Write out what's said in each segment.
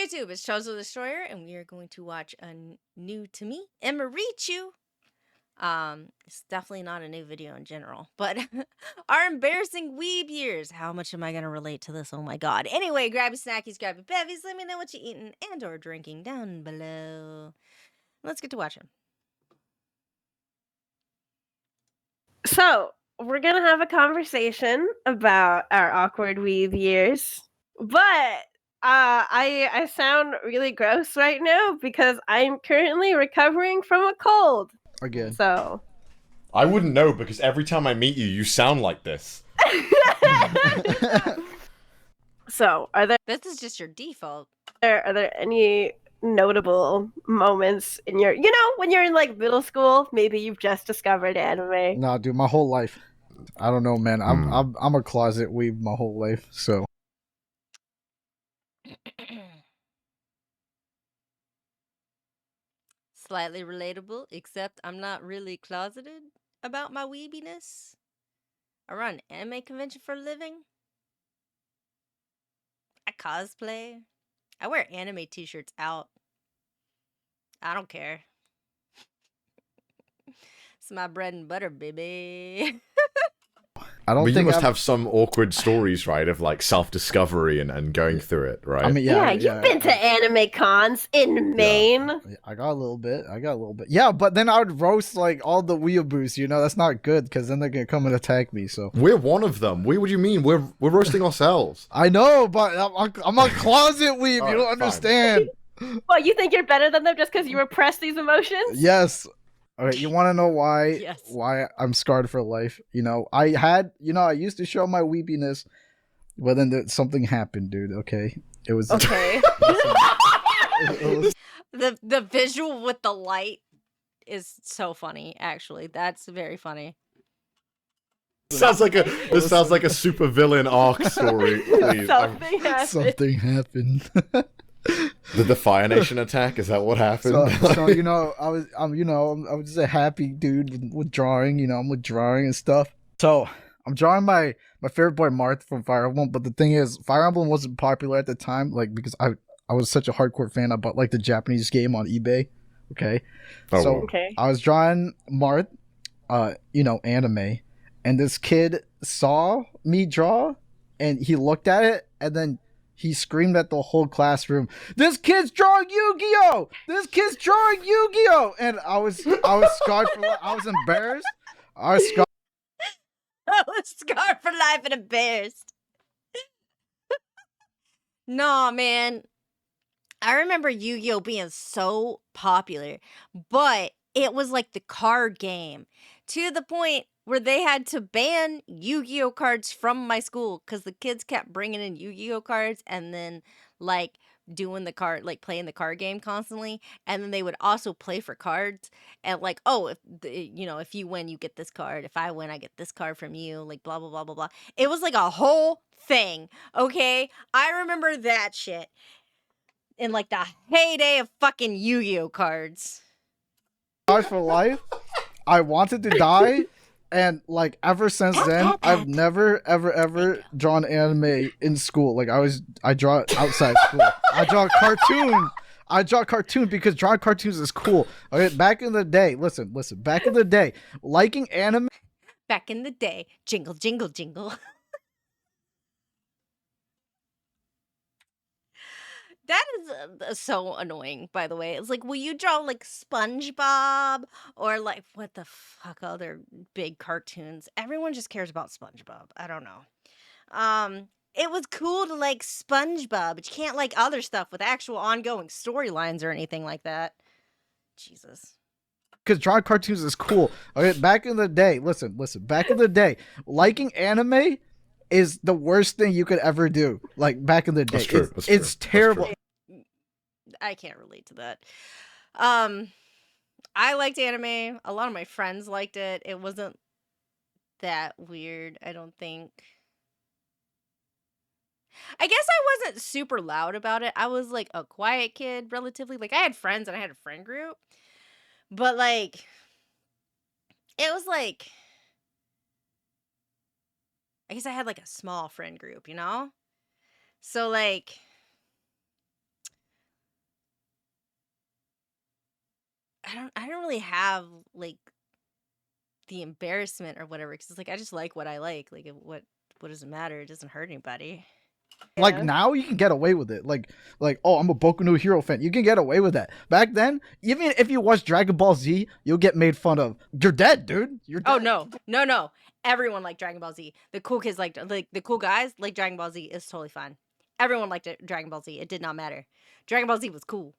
YouTube? It's Charles the Destroyer, and we are going to watch a new to me, Emirichu. It's definitely not a new video in general, but our embarrassing weeb years. How much am I gonna relate to this? Oh my god. Anyway, grab your snackies, grab your bevies. Let me know what you're eating and or drinking down below. Let's get to watching. So, we're gonna have a conversation about our awkward weeb years, but I sound really gross right now because I'm currently recovering from a cold. Again. So I wouldn't know because every time I meet you, you sound like this. So, This is just your default. are there any notable moments in your, when you're in like middle school, maybe you've just discovered anime? Nah, dude, my whole life. I don't know, man. I'm a closet weeb my whole life, so. Slightly relatable, except I'm not really closeted about my weebiness. I run an anime convention for a living. I cosplay. I wear anime t-shirts out. I don't care. It's my bread and butter, baby. I don't But you think must have some awkward stories, right, of like self-discovery and going through it, right? I mean, Yeah, you've been to anime cons in Maine. I got a little bit. Yeah, but then I would roast like all the weeaboos, you know? That's not good because then they're gonna come and attack me. So We're one of them. What do you mean? We're roasting ourselves. I know, but I'm a closet weeb. All You right, don't fine. understand. Well, you think you're better than them just because you repress these emotions? Yes. All right, you want to know why? Yes. Why I'm scarred for life? You know, I used to show my weepiness, but then something happened, dude. Okay, it was Okay. it was The visual with the light is so funny, actually. That's very funny. This sounds like a super villain arc story. Please. Something happened. something happened. The Fire Nation attack, is that what happened? So I was just a happy dude with drawing. You know, I'm with drawing and stuff. So I'm drawing my favorite boy Marth from Fire Emblem. But the thing is, Fire Emblem wasn't popular at the time, like because I was such a hardcore fan. I bought like the Japanese game on eBay. Okay, so Okay. I was drawing Marth, anime, and this kid saw me draw, and he looked at it, and then he screamed at the whole classroom, "This kid's drawing Yu-Gi-Oh! This kid's drawing Yu-Gi-Oh!" And I was scarred for life. I was embarrassed. I was scarred. I was scarred for life and embarrassed. Nah, man. I remember Yu-Gi-Oh being so popular, but it was like the card game to the point where they had to ban Yu-Gi-Oh cards from my school because the kids kept bringing in Yu-Gi-Oh cards and then like doing playing the card game constantly, and then they would also play for cards and like, oh, if you win you get this card, if I win I get this card from you, like blah blah blah blah blah. It was like a whole thing. Okay, I remember that shit in like the heyday of fucking Yu-Gi-Oh cards. Scarred for life. I wanted to die. And like ever since then, I've never ever drawn anime in school. Like I draw it outside school. I draw a cartoon because drawing cartoons is cool. Okay, back in the day, listen. Back in the day, liking anime. Back in the day, jingle jingle jingle. That is so annoying, by the way. It's like, will you draw like SpongeBob or like what the fuck other big cartoons? Everyone just cares about SpongeBob. I don't know. It was cool to like SpongeBob, but you can't like other stuff with actual ongoing storylines or anything like that. Jesus. Because drawing cartoons is cool. Okay, back in the day, listen. Back in the day, liking anime is the worst thing you could ever do. Like back in the day, it's terrible. I can't relate to that. I liked anime. A lot of my friends liked it. It wasn't that weird, I don't think. I guess I wasn't super loud about it. I was like a quiet kid, relatively. Like I had friends and I had a friend group, but like it was like, I guess I had like a small friend group, you know? So like I don't really have like the embarrassment or whatever, because it's like I just like what I like. Like what does it matter? It doesn't hurt anybody. Like Yeah. now you can get away with it. Like oh, I'm a Boku no Hero fan. You can get away with that. Back then, even if you watch Dragon Ball Z, you'll get made fun of. You're dead, dude. You're dead. Oh no. Everyone liked Dragon Ball Z. The cool kids like the cool guys like Dragon Ball Z. Is totally fine. Everyone liked Dragon Ball Z. It did not matter. Dragon Ball Z was cool.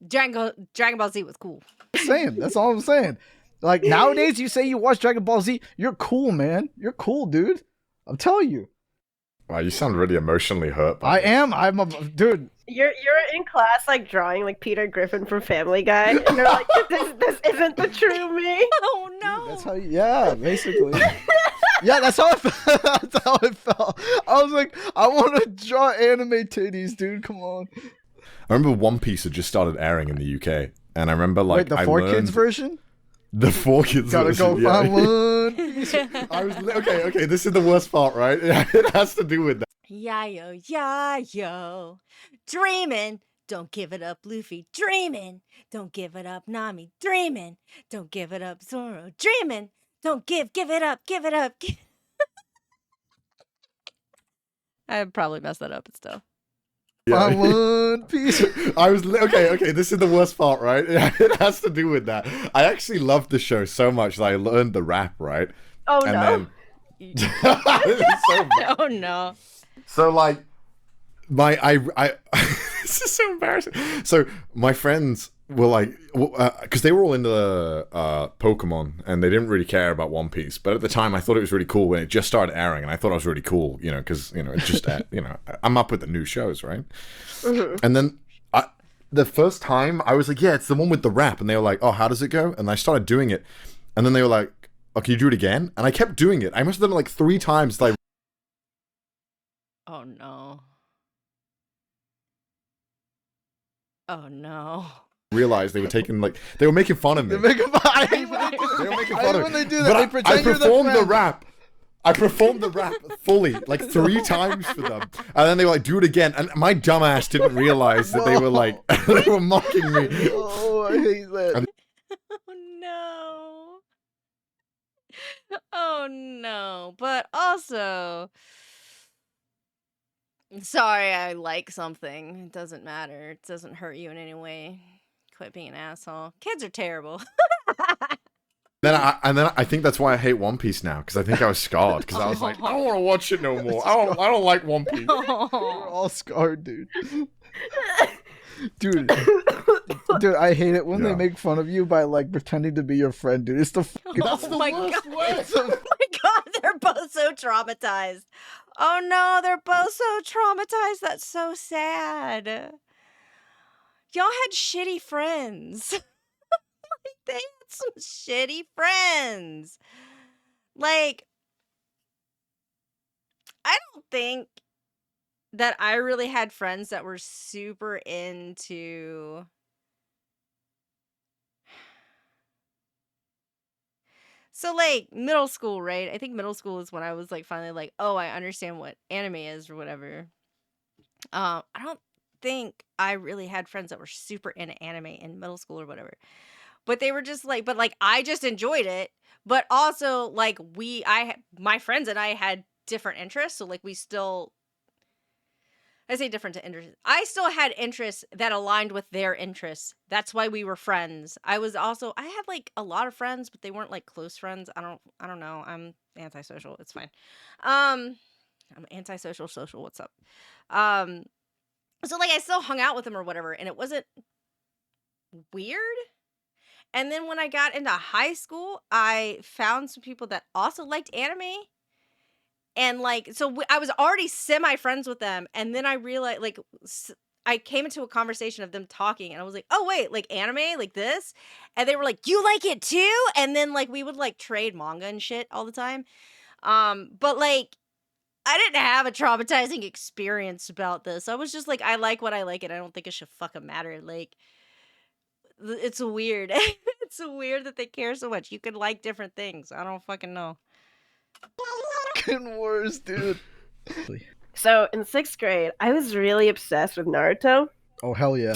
Dragon Ball Z was cool. I'm saying. That's all I'm saying. Like nowadays, you say you watch Dragon Ball Z, you're cool, man. You're cool, dude. I'm telling you. Wow, you sound really emotionally hurt by I this. am. I'm a dude. You're in class like drawing like Peter Griffin from Family Guy, and you're like, this isn't the true me. Oh no. That's how. Yeah, basically. Yeah, that's how it felt. That's how it felt. I was like, I want to draw anime titties, dude. Come on. I remember One Piece had just started airing in the UK, and I remember like Wait, the I 4 learned kids version? the 4 kids Gotta version. go Yeah. find One Piece. I was okay. This is the worst part, right? It has to do with that. Yeah, yo. Dreaming. Don't give it up, Luffy. Dreaming. Don't give it up, Nami. Dreaming. Don't give it up, Zoro. Dreaming. Don't give it up. Give it up. I probably messed that up, but still. Find One Piece. I was okay. This is the worst part, right? It has to do with that. I actually loved the show so much that I learned the rap, right? Oh And no. then this is so bad. Oh no. So like I this is so embarrassing. So my friends were like, because they were all into Pokemon and they didn't really care about One Piece. But at the time, I thought it was really cool when it just started airing, and I thought it was really cool, you know, because you know it just you know I'm up with the new shows, right? Mhm. And then the first time I was like, yeah, it's the one with the rap, and they were like, oh, how does it go? And I started doing it, and then they were like, oh, can you do it again? And I kept doing it. I must have done it like 3 times. Like, Oh no. Oh no. realized they were taking they were making fun of me. They make a- I hate when they do They that. were making I fun hate of when me. they do But that. They I pretend you're the performed the friend. rap. I performed the rap fully, like 3 times for them. And then they were like, do it again. And my dumbass didn't realize that they were like, they were mocking me. Oh, I hate that. Oh no. Oh no. But also, sorry, I like something. It doesn't matter. It doesn't hurt you in any way. Quit being an asshole. Kids are terrible. Then I think that's why I hate One Piece now, because I think I was scarred. Because I was like, I don't want to watch it no more. I don't like One Piece. We're all scarred, dude. Dude, I hate it when they Yeah. make fun of you by like pretending to be your friend, dude. It's the fucking. That's the my worst God. way. It's the- Oh my god, they're both so traumatized. Oh no, they're both so traumatized. That's so sad. Y'all had shitty friends. Like, they had some shitty friends. Like, I don't think that I really had friends that were super into so like middle school, right? I think middle school is when I was like finally like, oh, I understand what anime is or whatever. I don't think I really had friends that were super into anime in middle school or whatever. But they were just like, but like I just enjoyed it. But also like my friends and I had different interests, so like we still I say different to interests. I still had interests that aligned with their interests. That's why we were friends. I had like a lot of friends, but they weren't like close friends. I don't know. I'm antisocial. It's fine. I'm antisocial social. What's up? So like I still hung out with them or whatever, and it wasn't weird. And then when I got into high school, I found some people that also liked anime. And like, so I was already semi friends with them. And then I realized, like, I came into a conversation of them talking, and I was like, oh, wait, like anime, like this? And they were like, you like it too? And then like, we would like trade manga and shit all the time. But like, I didn't have a traumatizing experience about this. I was just like, I like what I like, and I don't think it should fucking matter. Like, it's weird. It's weird that they care so much. You could like different things. I don't fucking know. fucking worst, dude. So in 6th grade, I was really obsessed with Naruto. Oh hell yeah.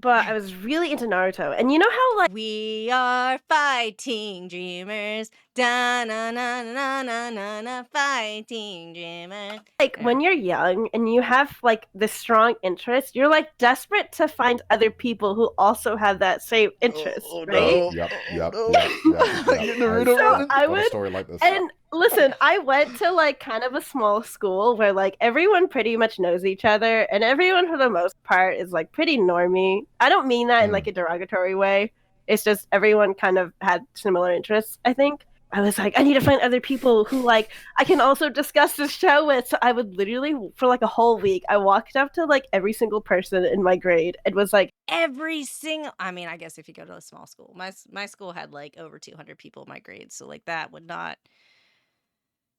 but I was really into Naruto. And you know how like We are fighting dreamers. Da na na na na na na fighting dreamers. when you're young and you have like this strong interest, you're like desperate to find other people who also have that same interest, right? Yep. Get I Naruto running. I got a story like this. And listen, I went to like kind of a small school where like everyone pretty much knows each other and everyone for the most part is like pretty normie. I don't mean that in like a derogatory way. It's just everyone kind of had similar interests, I think. I was like, I need to find other people who like I can also discuss this show with. So I would literally for like a whole week, I walked up to like every single person in my grade and was like, Every single, I mean, I guess if you go to a small school, my school had like over 200 people in my grade, so like that would not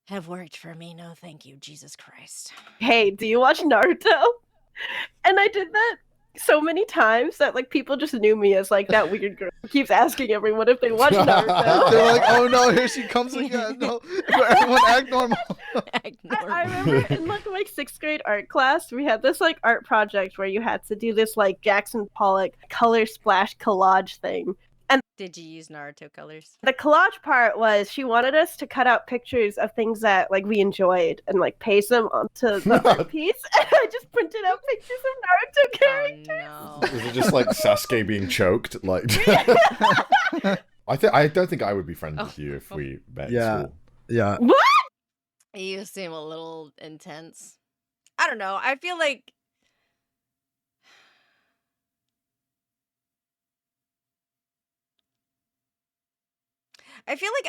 have worked for me. No, thank you, Jesus Christ. hey, do you watch Naruto? And I did that so many times that like people just knew me as like that weird girl who keeps asking everyone if they watch Naruto. They're like, oh no, here she comes again. No, everyone act normal. I remember in like my 6th grade art class, we had this like art project where you had to do this like Jackson Pollock color splash collage thing. Did you use Naruto colors? The collage part was she wanted us to cut out pictures of things that like we enjoyed and like paste them onto the art piece. And I just printed out pictures of Naruto characters. Oh no. Was it just like Sasuke being choked? Like, I don't think I would be friends with you if we met in school. Yeah. What? You seem a little intense. I don't know. I feel like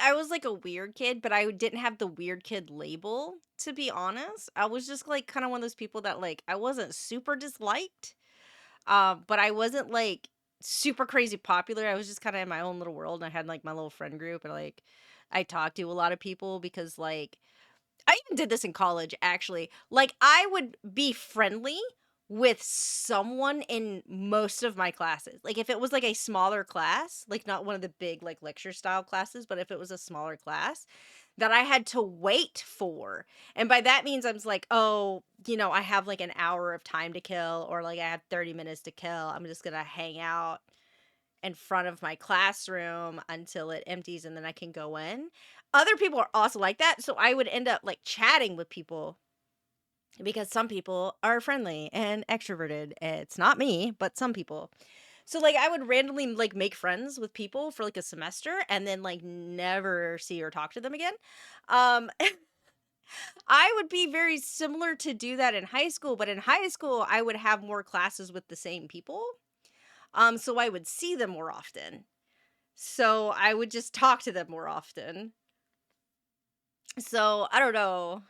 I was like a weird kid, but I didn't have the weird kid label, to be honest. I was just like kind of one of those people that like I wasn't super disliked. But I wasn't like super crazy popular. I was just kind of in my own little world and I had like my little friend group and like I talked to a lot of people because like I even did this in college actually. Like I would be friendly with someone in most of my classes. Like if it was like a smaller class, like not one of the big like lecture style classes, but if it was a smaller class that I had to wait for. And by that means I'm just like, oh, you know, I have like an hour of time to kill or like I have 30 minutes to kill. I'm just going to hang out in front of my classroom until it empties and then I can go in. Other people are also like that, so I would end up like chatting with people because some people are friendly and extroverted. It's not me, but some people. So like I would randomly like make friends with people for like a semester and then like never see or talk to them again. I would be very similar to do that in high school, but in high school I would have more classes with the same people. So I would see them more often. So I would just talk to them more often. So I don't know.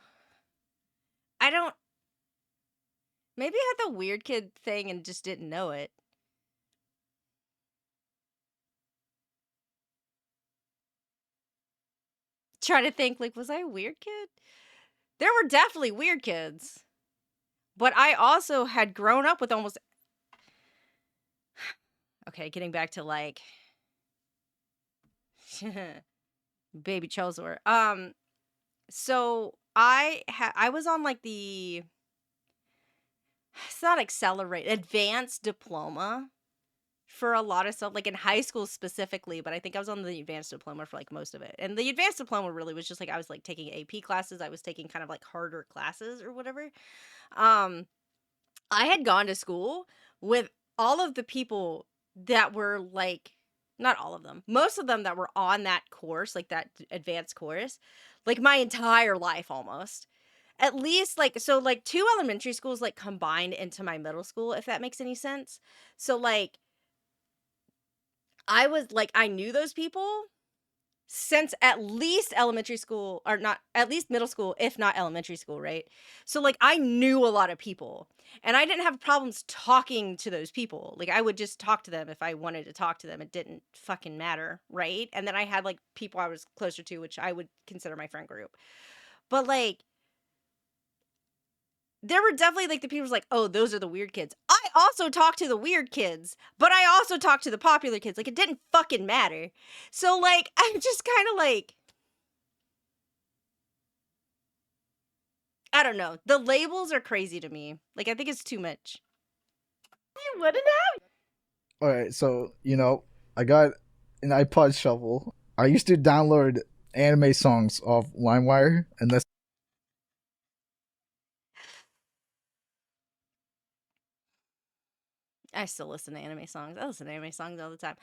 Maybe I had the weird kid thing and just didn't know it. Try to think, like, was I a weird kid? There were definitely weird kids. But I also had grown up with almost... Okay, getting back to, like... Baby Chozor. So I was on, like, the... It's not accelerate, advanced diploma for a lot of stuff, like in high school specifically, but I think I was on the advanced diploma for like most of it. And the advanced diploma really was just like I was like taking AP classes, I was taking kind of like harder classes or whatever. I had gone to school with all of the people that were like, not all of them, most of them that were on that course, like that advanced course, like my entire life almost. At least like, so like 2 elementary schools like combined into my middle school, if that makes any sense. So like I was like, I knew those people since at least elementary school, or not, at least middle school, if not elementary school, right? So like I knew a lot of people and I didn't have problems talking to those people. Like I would just talk to them if I wanted to talk to them. It didn't fucking matter, right? And then I had like people I was closer to, which I would consider my friend group. But like, there were definitely like the people was like, oh, those are the weird kids. I also talked to the weird kids, but I also talked to the popular kids. Like it didn't fucking matter. So like, I'm just kind of like, I don't know. The labels are crazy to me. Like I think it's too much. You wouldn't have? All right, so I got an iPod Shuffle. I used to download anime songs off Limewire, and that's I still listen to anime songs. I listen to anime songs all the time.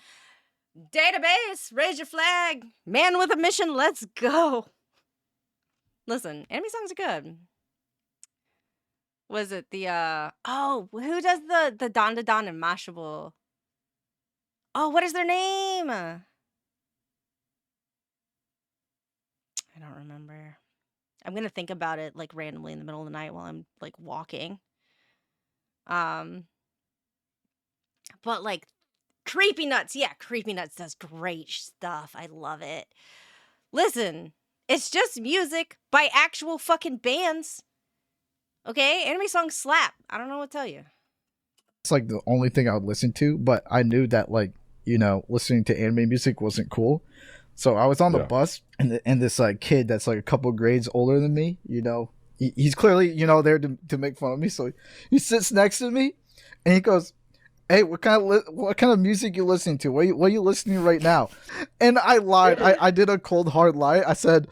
Database, raise your flag. Man with a mission, let's go. Listen, anime songs are good. Was it the who does the Don Da Don and Mashable? Oh, what is their name? I don't remember. I'm gonna think about it like randomly in the middle of the night while I'm like walking. But like Creepy Nuts, yeah, Creepy Nuts does great stuff. I love it. Listen, it's just music by actual fucking bands. Okay, anime songs slap. I don't know what to tell you. like the only thing I would listen to. But I knew that listening to anime music wasn't cool. So I was on the Yeah. bus, and this like kid that's like a couple grades older than me, he's clearly there to make fun of me. So he sits next to me, and he goes, "Hey, what kind of music you listening to? What are you listening to right now?" And I lied. I did a cold hard lie. I said,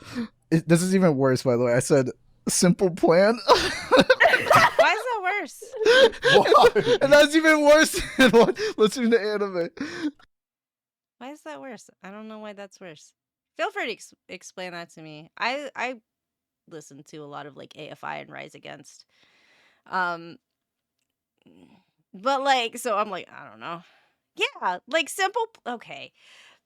"This is even worse, by the way." I said, "Simple Plan." Why is that worse? Why? And that's even worse than listening to anime. Why is that worse? I don't know why that's worse. Feel free to explain that to me. I listen to a lot of like AFI and Rise Against. But like, so I'm like, I don't know. Yeah, like simple. Okay.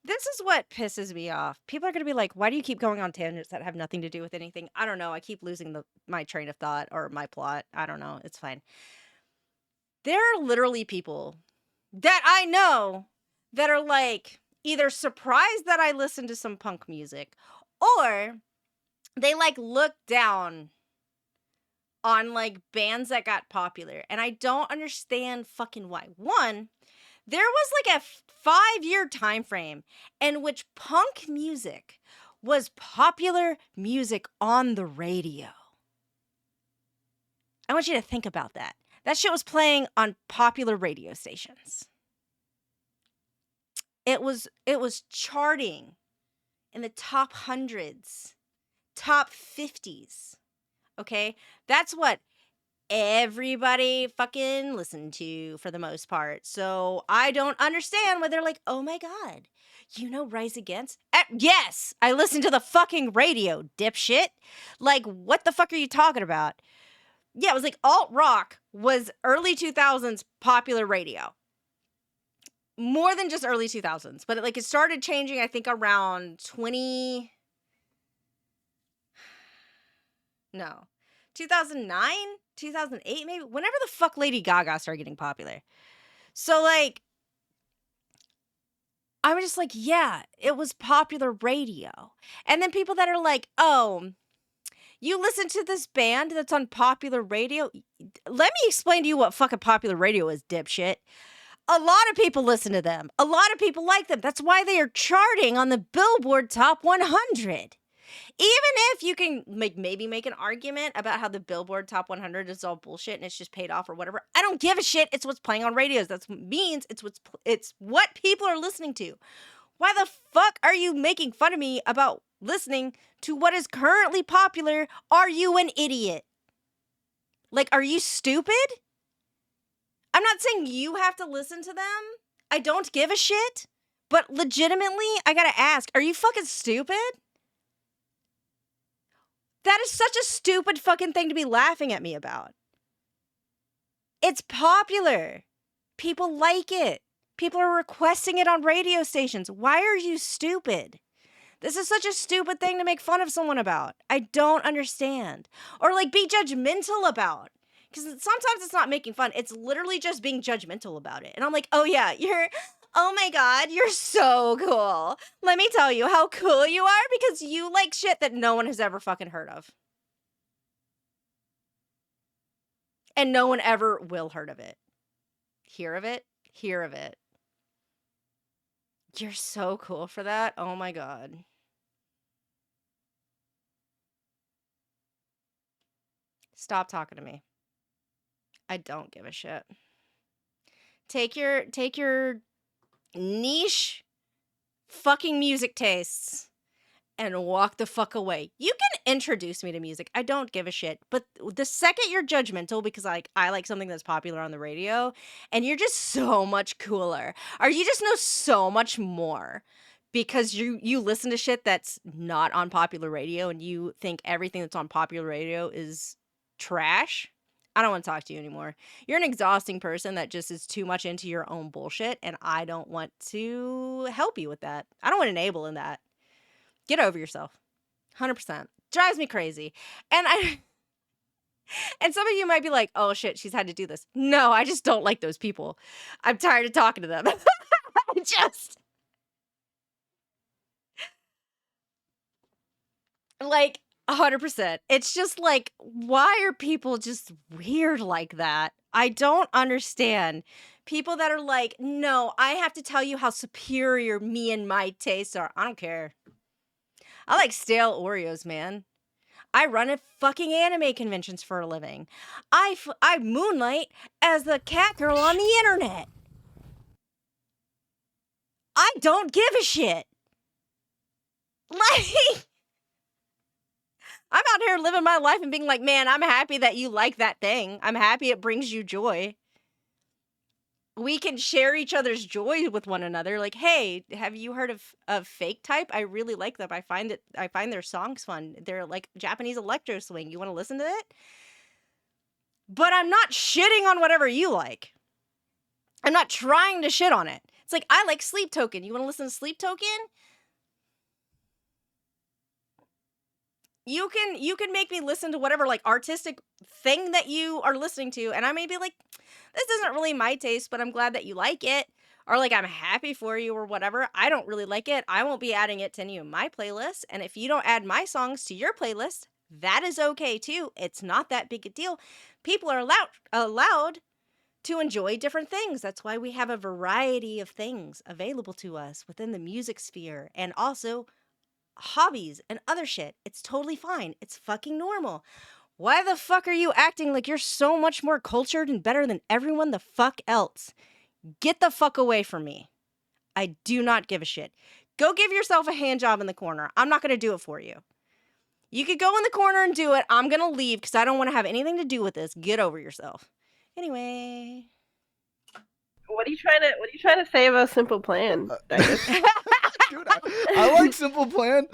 This is what pisses me off. People are going to be like, why do you keep going on tangents that have nothing to do with anything? I don't know. I keep losing my train of thought or my plot. I don't know. It's fine. There are literally people that I know that are like either surprised that I listen to some punk music or they like look down on like bands that got popular. And I don't understand fucking why. One, there was like a 5-year time frame in which punk music was popular music on the radio. I want you to think about that. That shit was playing on popular radio stations. It was charting in the top hundreds, top 50s. Okay? That's what everybody fucking listened to for the most part. So I don't understand why they're like, oh my God, Rise Against? Yes, I listen to the fucking radio, dipshit. Like, what the fuck are you talking about? Yeah, it was like alt rock was early 2000s popular radio. More than just early 2000s, but it started changing, I think, around 2009, 2008, maybe, whenever the fuck Lady Gaga started getting popular. So, like, I was just like, yeah, it was popular radio. And then people that are like, oh, you listen to this band that's on popular radio? Let me explain to you what fucking popular radio is, dipshit. A lot of people listen to them. A lot of people like them. That's why they are charting on the Billboard Top 100. Even if you can maybe make an argument about how the Billboard Top 100 is all bullshit and it's just paid off or whatever, I don't give a shit. It's what's playing on radios. That means it's what people are listening to. Why the fuck are you making fun of me about listening to what is currently popular? Are you an idiot? Like, are you stupid? I'm not saying you have to listen to them. I don't give a shit. But legitimately, I gotta ask, are you fucking stupid? That is such a stupid fucking thing to be laughing at me about. It's popular. People like it. People are requesting it on radio stations. Why are you stupid? This is such a stupid thing to make fun of someone about. I don't understand. Or like be judgmental about. Because sometimes it's not making fun. It's literally just being judgmental about it. And I'm like, oh yeah, oh my God, you're so cool. Let me tell you how cool you are because you like shit that no one has ever fucking heard of. And no one ever will heard of it. Hear of it? Hear of it. You're so cool for that. Oh my God. Stop talking to me. I don't give a shit. Take your niche fucking music tastes and walk the fuck away. You can introduce me to music. I don't give a shit. But the second you're judgmental because I like something that's popular on the radio and you're just so much cooler, or you just know so much more because you listen to shit that's not on popular radio and you think everything that's on popular radio is trash, I don't want to talk to you anymore. You're an exhausting person that just is too much into your own bullshit, and I don't want to help you with that. I don't want to enable in that. Get over yourself. 100%. Drives me crazy. And and some of you might be like, oh shit, she's had to do this. No, I just don't like those people. I'm tired of talking to them. Just like 100%. It's just like, why are people just weird like that? I don't understand. People that are like, no, I have to tell you how superior me and my tastes are. I don't care. I like stale Oreos, man. I run at fucking anime conventions for a living. I moonlight as the Catgirl on the internet. I don't give a shit. Like, I'm out here living my life and being like, man, I'm happy that you like that thing. I'm happy it brings you joy. We can share each other's joy with one another. Like, hey, have you heard of Fake Type? I really like them. I find their songs fun. They're like Japanese electro swing. You want to listen to it? But I'm not shitting on whatever you like. I'm not trying to shit on it. It's like, I like Sleep Token. You want to listen to Sleep Token? You can make me listen to whatever like artistic thing that you are listening to, and I may be like, this isn't really my taste, but I'm glad that you like it, or like I'm happy for you or whatever. I don't really like it. I won't be adding it to any of my playlists, and if you don't add my songs to your playlist, that is okay too. It's not that big a deal. People are allowed to enjoy different things. That's why we have a variety of things available to us within the music sphere, and also hobbies and other shit. It's totally fine. It's fucking normal. Why the fuck are you acting like you're so much more cultured and better than everyone the fuck else? Get the fuck away from me. I do not give a shit. Go give yourself a hand job in the corner. I'm not going to do it for you. You could go in the corner and do it. I'm going to leave because I don't want to have anything to do with this. Get over yourself. Anyway. What are you trying to say about Simple Plan, Daidus? Dude, I like Simple Plan.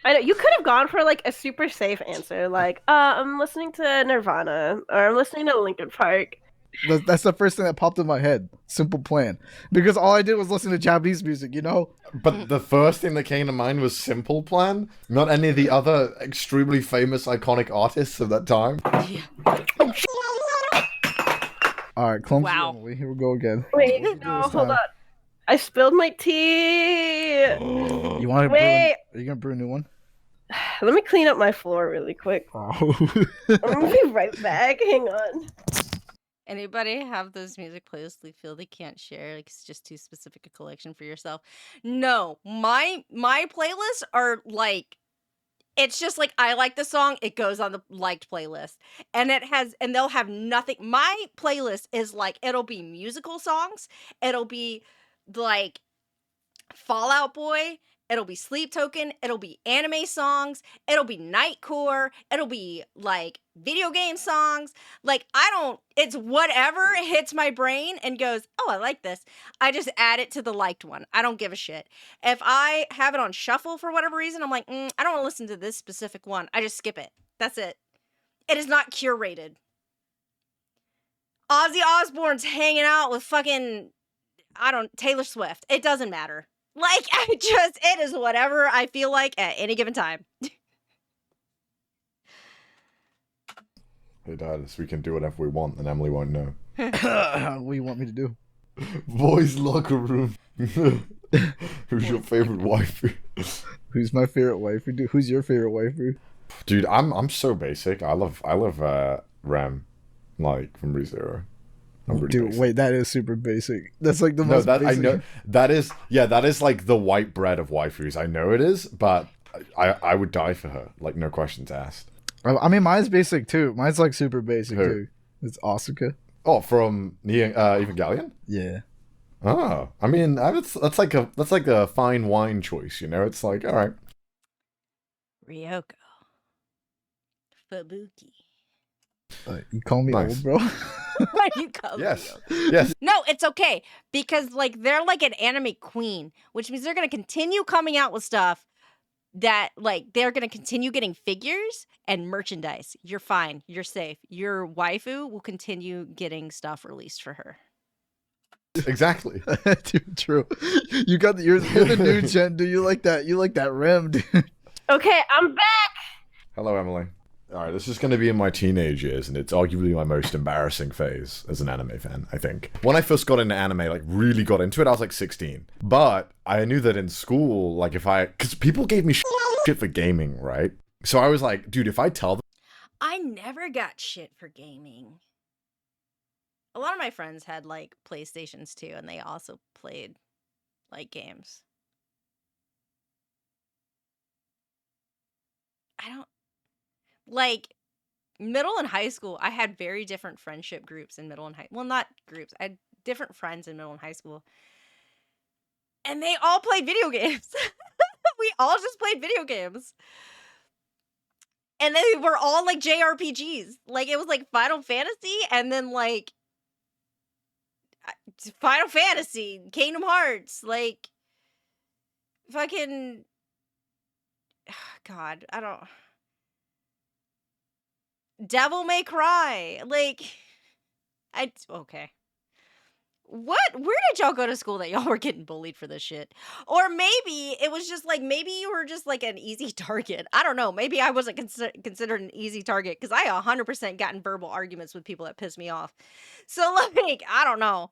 I know you could have gone for like a super safe answer, like I'm listening to Nirvana or I'm listening to Linkin Park. That's the first thing that popped in my head. Simple Plan, because all I did was listen to Japanese music, you know. But the first thing that came to mind was Simple Plan, not any of the other extremely famous, iconic artists of that time. Yeah. All right, clumsy Wow. Emily, here we go again. Wait, no, hold on. I spilled my tea. You want to Wait. Are you gonna brew a new one? Let me clean up my floor really quick. Oh. I'm gonna be right back. Hang on. Anybody have those music playlists they feel they can't share? Like it's just too specific a collection for yourself? No, my playlists are like, it's just like, I like the song, it goes on the liked playlist. And they'll have nothing. My playlist is like, it'll be musical songs, it'll be like Fall Out Boy, it'll be Sleep Token, it'll be anime songs, it'll be nightcore, it'll be like video game songs. Like it's whatever hits my brain and goes, oh, I like this. I just add it to the liked one. I don't give a shit. If I have it on shuffle for whatever reason, I'm like, I don't want to listen to this specific one. I just skip it. That's it. It is not curated. Ozzy Osbourne's hanging out with fucking, Taylor Swift. It doesn't matter. Like, it is whatever I feel like at any given time. Hey, Daidus, we can do whatever we want, and Emily won't know. What do you want me to do? Boys' locker room. Who's your favorite waifu? Who's my favorite waifu? Dude, who's your favorite waifu? Dude, I'm so basic. I love Ram, like from ReZero. Dude, basic. wait, that is super basic. That's like the most basic. I know that is like the white bread of waifus. I know it is, but I would die for her. Like, no questions asked. I mean, mine's basic too. Mine's like super basic too. It's Asuka. Oh, from Evangelion? Yeah. Oh, I mean, that's like a fine wine choice, you know? It's like, all right. Ryoko. Fubuki. You call me Nice. old, bro? Why do you call me Yes. old? Yes. No, it's okay because like they're like an anime queen, which means they're gonna continue coming out with stuff that like they're gonna continue getting figures and merchandise. You're fine. You're safe. Your waifu will continue getting stuff released for her. Exactly. Dude, true. You got you're the new gen. Do you like that? You like that rim, dude? Okay, I'm back. Hello, Emily. All right, this is going to be in my teenage years, and it's arguably my most embarrassing phase as an anime fan, I think. When I first got into anime, like really got into it, I was like 16. But I knew that in school, like because people gave me shit for gaming, right? So I was like, dude, if I tell them. I never got shit for gaming. A lot of my friends had like PlayStations too, and they also played like games. I don't like middle and high school. I had very different friendship groups in middle and high. Well, not groups. I had different friends in middle and high school, and they all played video games. We all just played video games, and they were all like JRPGs. Like it was like Final Fantasy, and then like Final Fantasy, Kingdom Hearts, like fucking God, I don't. Devil May Cry, like okay. Where did y'all go to school that y'all were getting bullied for this shit? Or maybe it was just like, maybe you were just like an easy target. I don't know. Maybe I wasn't considered an easy target because I 100% got in verbal arguments with people that pissed me off. So like, I don't know.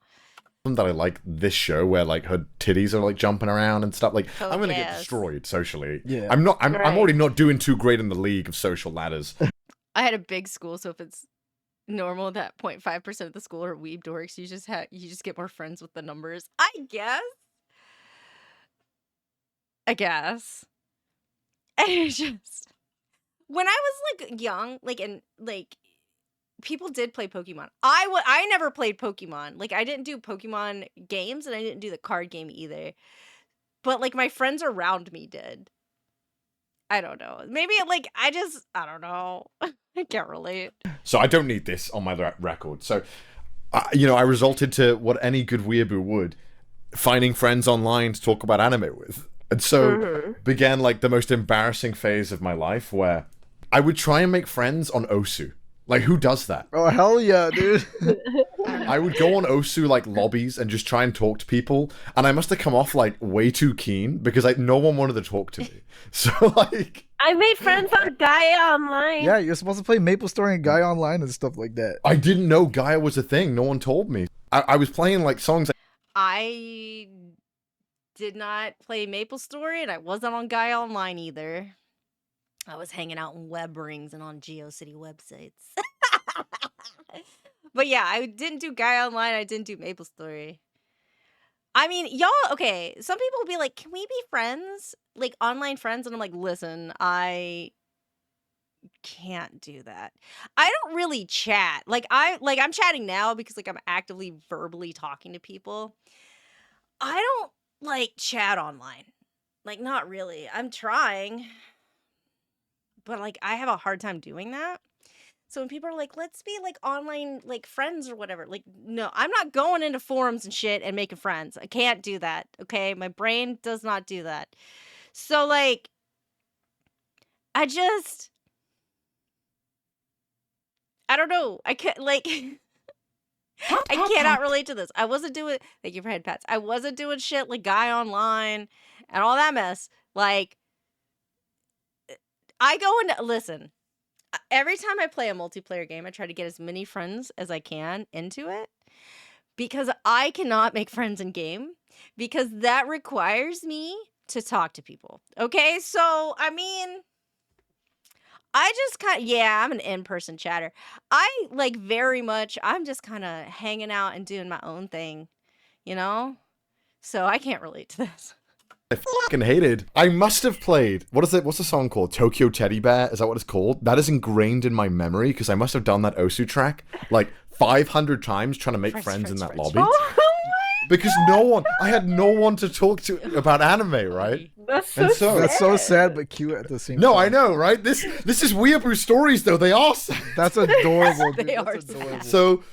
That I like this show where like her titties are like jumping around and stuff. Like Oh, I'm gonna get yes. destroyed socially. Yeah. I'm Right. already not doing too great in the league of social ladders. I had a big school, so if it's normal that 0.5% of the school are weeb dorks, you just get more friends with the numbers. I guess. And it's just when I was like young, like and like people did play Pokemon. I never played Pokemon. Like I didn't do Pokemon games and I didn't do the card game either. But like my friends around me did. I don't know. Maybe like I don't know. I can't relate. So I don't need this on my record. So, I resorted to what any good weeaboo would, finding friends online to talk about anime with. And so began like the most embarrassing phase of my life where I would try and make friends on Osu. Like, who does that? Oh, hell yeah, dude. I would go on Osu like lobbies and just try and talk to people, and I must have come off like way too keen because like no one wanted to talk to me. So like I made friends on Gaia Online. Yeah, you're supposed to play Maple Story and Guy Online and stuff like that. I didn't know Gaia was a thing. No one told me. I was playing like songs. I did not play Maple Story, and I wasn't on Guy Online either. I was hanging out in web rings and on GeoCity websites. But yeah, I didn't do Guy Online. I didn't do Maple Story. I mean, y'all, okay, some people will be like, can we be friends? Like, online friends? And I'm like, listen, I can't do that. I don't really chat. I'm chatting now because, like, I'm actively verbally talking to people. I don't, like, chat online. Like, not really. I'm trying. But, like, I have a hard time doing that. So when people are like, let's be like online, like friends or whatever, like, no, I'm not going into forums and shit and making friends. I can't do that. Okay. My brain does not do that. So like, I don't know. I can't like, I cannot relate to this. I wasn't doing, thank you for head pats. I wasn't doing shit like Guy Online and all that mess. Like, I go into, listen. Every time I play a multiplayer game, I try to get as many friends as I can into it because I cannot make friends in game because that requires me to talk to people. Okay, so I mean, I just I'm an in-person chatter. I like very much, I'm just kind of hanging out and doing my own thing, you know? So I can't relate to this. I fucking hated. I must have played. What's the song called? Tokyo Teddy Bear? Is that what it's called? That is ingrained in my memory because I must have done that Osu track like 500 times trying to make friends in that lobby. Oh because I had no one to talk to about anime, right? That's And so so- sad. That's so sad but cute at the same No, time. I know, right? This is Weeaboo stories though. They are sad. That's adorable, dude. They That's are adorable.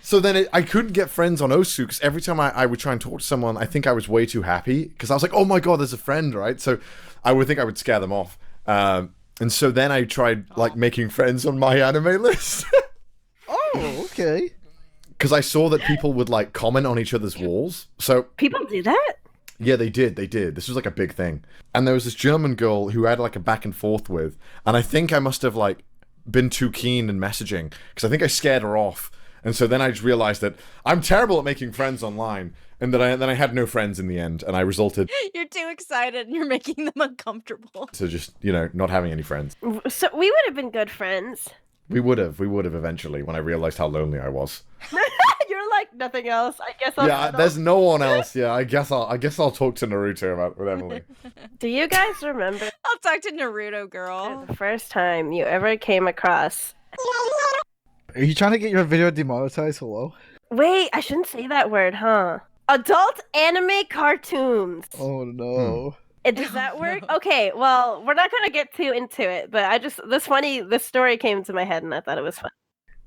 So then I couldn't get friends on Osu because every time I would try and talk to someone, I think I was way too happy because I was like, oh my god, there's a friend, right? So I would think I would scare them off. And so then I tried like making friends on MyAnimeList Oh, okay. because I saw that people would like comment on each other's walls. So People do that? yeah, they did. This was like a big thing. And there was this German girl who I had like a back and forth with, and I think I must have like been too keen in messaging because I think I scared her off. And so then I just realized that I'm terrible at making friends online, and that I had no friends in the end, and I resulted You're too excited and you're making them uncomfortable. to just not having any friends. So we would have been good friends. We would have eventually when I realized how lonely I was. You're like nothing else. I guess I'll Yeah, settle. there's no one else. Yeah, I guess I'll talk to Naruto with Emily. Do you guys remember I'll talk to Naruto girl. the first time you ever came across? Are you trying to get your video demonetized? Hello? Wait, I shouldn't say that word, huh? Adult anime cartoons. Oh no. Does that work? Okay, well, we're not gonna get too into it, but this story came to my head and I thought it was fun.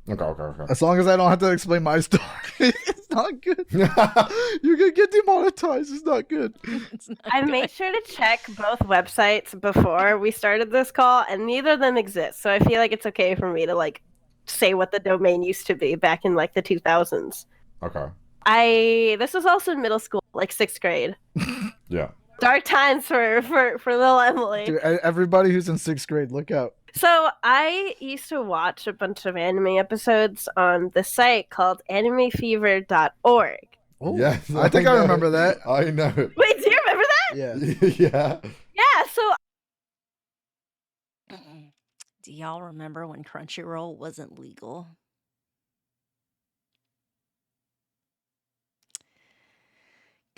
Okay. As long as I don't have to explain my story, it's not good. You're gonna get demonetized. It's not good. It's not I good. made sure to check both websites before we started this call, and neither of them exist. So I feel like it's okay for me to like say what the domain used to be back in like the 2000s. Okay. This was also in middle school, like 6th grade. Yeah. Dark times for little Emily. Dude, everybody who's in 6th grade, look out. So I used to watch a bunch of anime episodes on the site called AnimeFever.org. Oh, Yeah. I think I remember that. I know. Wait, do you remember that? Yeah. Yeah. Yeah, so Do y'all remember when Crunchyroll wasn't legal?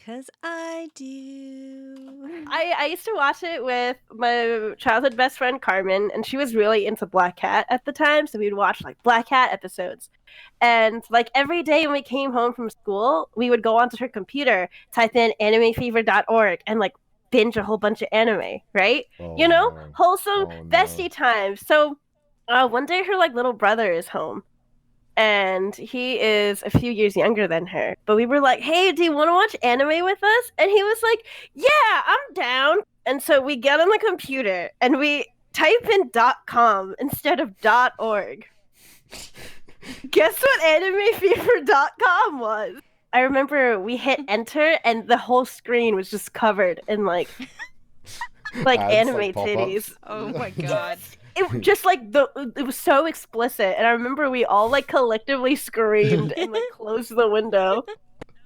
Cause I do. I used to watch it with my childhood best friend Carmen, and she was really into Black Hat at the time, so we'd watch like Black Hat episodes. And like every day when we came home from school, we would go onto her computer, type in animefever.org, and like binge a whole bunch of anime, right? Oh, You know, no. wholesome Oh, no. bestie times. So one day her like little brother is home, and he is a few years younger than her. But we were like, hey, do you want to watch anime with us? And he was like, yeah, I'm down. And so we get on the computer and we type in .com instead of .org. Guess what AnimeFever.com was? I remember we hit enter and the whole screen was just covered in like Ads, anime like, pop-ups. titties. Oh my god. It just like it was so explicit, and I remember we all like collectively screamed and like closed the window.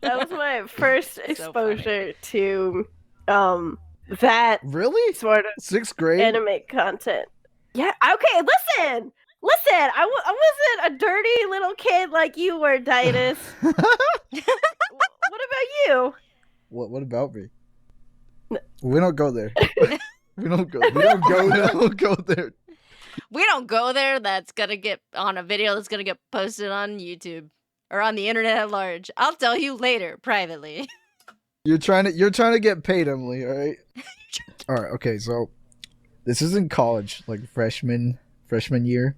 That was my first exposure to that Really? sort of 6th grade? anime content. Yeah. Okay. Listen. I wasn't a dirty little kid like you were, Daidus. What about you? What about me? We don't go there. We don't go there. We don't go there. That's gonna get on a video that's gonna get posted on YouTube or on the internet at large. I'll tell you later, privately. You're trying to get paid, Emily, all right? All right, okay, so this is in college, like freshman year.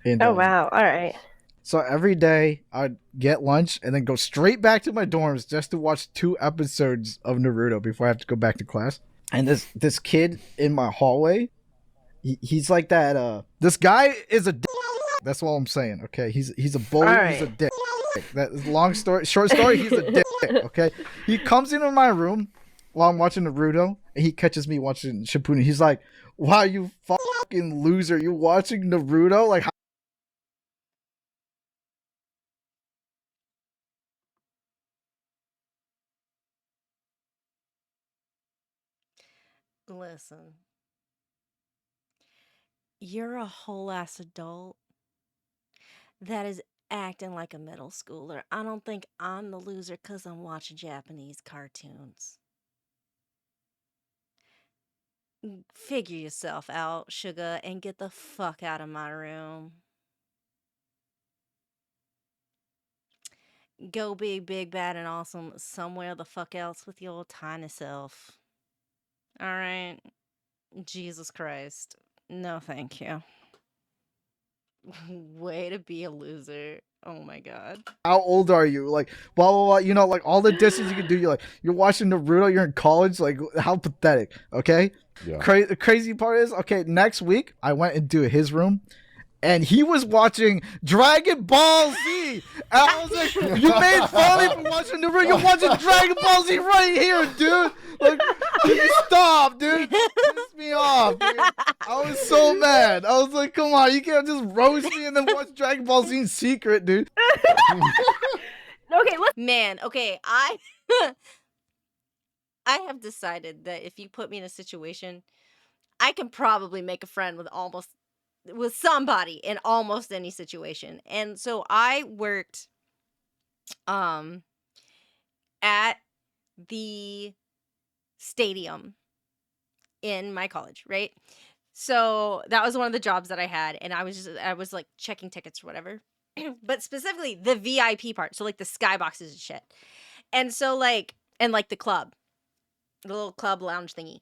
And, Oh wow. All right. So every day I'd get lunch and then go straight back to my dorms just to watch 2 episodes of Naruto before I have to go back to class. And this kid in my hallway, he's like that. This guy is a dick. That's all I'm saying. Okay, he's a bully. All He's a right. dick. That is short story. He's a dick. Okay, he comes into my room while I'm watching Naruto, and he catches me watching Shippuden. He's like, "Wow, you fucking loser! You watching Naruto? Like." Listen. You're a whole ass adult that is acting like a middle schooler. I don't think I'm the loser because I'm watching Japanese cartoons. Figure yourself out, sugar, and get the fuck out of my room. Go big, bad, and awesome somewhere the fuck else with your tiny self. All right. Jesus Christ. No, thank you. Way to be a loser. Oh my god. How old are you? Like, blah, blah, blah. You know, like, all the distance you can do. You're like, you're watching Naruto, you're in college. Like, how pathetic, okay? Yeah. The crazy part is, okay, next week, I went into his room, and he was watching Dragon Ball Z. And I was like, you made fun of me for watching Naruto. You're watching Dragon Ball Z right here, dude. Like, stop, dude. Piss me off, dude. I was so mad. I was like, come on, you can't just roast me and then watch Dragon Ball Z in secret, dude. Okay, let's. Man, okay, I I have decided that if you put me in a situation, I can probably make a friend with somebody in almost any situation. And so I worked at the stadium in my college, right? So that was one of the jobs that I had, and I was like checking tickets or whatever. But specifically the VIP part, so like the skyboxes and shit. And so like and like the little club lounge thingy.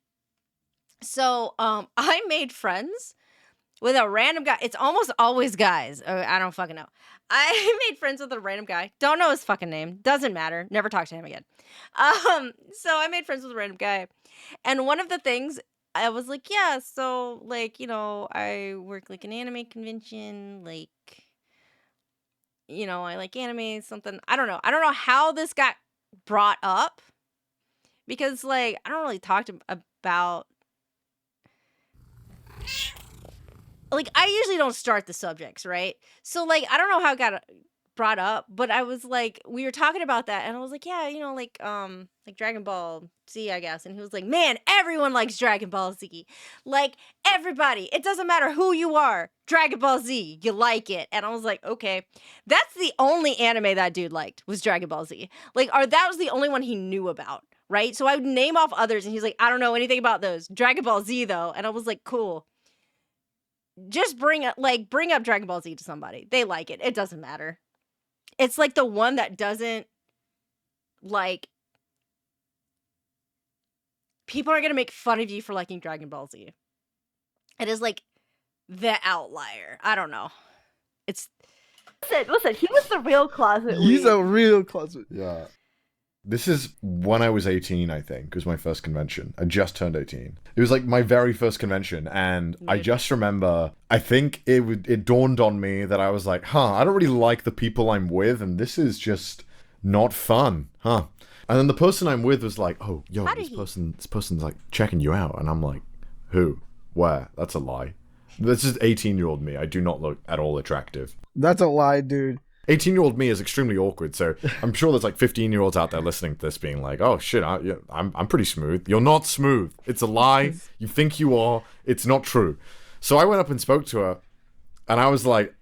So I made friends with a random guy. It's almost always guys. I don't fucking know. I made friends with a random guy. Don't know his fucking name. Doesn't matter. Never talk to him again. So I made friends with a random guy. And one of the things I was like, yeah, so like, I work like an anime convention, like, I like anime, something. I don't know. I don't know how this got brought up because like I don't really talk to him about like I usually don't start the subjects, right? So like I don't know how it got brought up, but I was like we were talking about that and I was like, yeah, like Dragon Ball Z, I guess. And he was like, "Man, everyone likes Dragon Ball Z. Like everybody. It doesn't matter who you are. Dragon Ball Z, you like it." And I was like, "Okay." That's the only anime that dude liked was Dragon Ball Z. Like that was the only one he knew about, right? So I would name off others and he's like, "I don't know anything about those. Dragon Ball Z though." And I was like, "Cool. Just bring up Dragon Ball Z to somebody. They like it. It doesn't matter." It's like the one that doesn't like people are going to make fun of you for liking Dragon Ball Z. It is like the outlier. I don't know. It's Listen, he was the real closet. He's a real closet. Yeah. This is when I was 18, I think. It was my first convention. I just turned 18. It was like my very first convention, and I just remember, I think it dawned on me that I was like, I don't really like the people I'm with, and this is just not fun, And then the person I'm with was like, "Oh, yo, this person's like checking you out," and I'm like, "Who? Where? That's a lie. This is 18-year-old me. I do not look at all attractive." That's a lie, dude. 18-year-old me is extremely awkward, so I'm sure there's like 15-year-olds out there listening to this being like, "Oh shit, I'm pretty smooth." You're not smooth. It's a lie. You think you are. It's not true. So I went up and spoke to her, and I was like,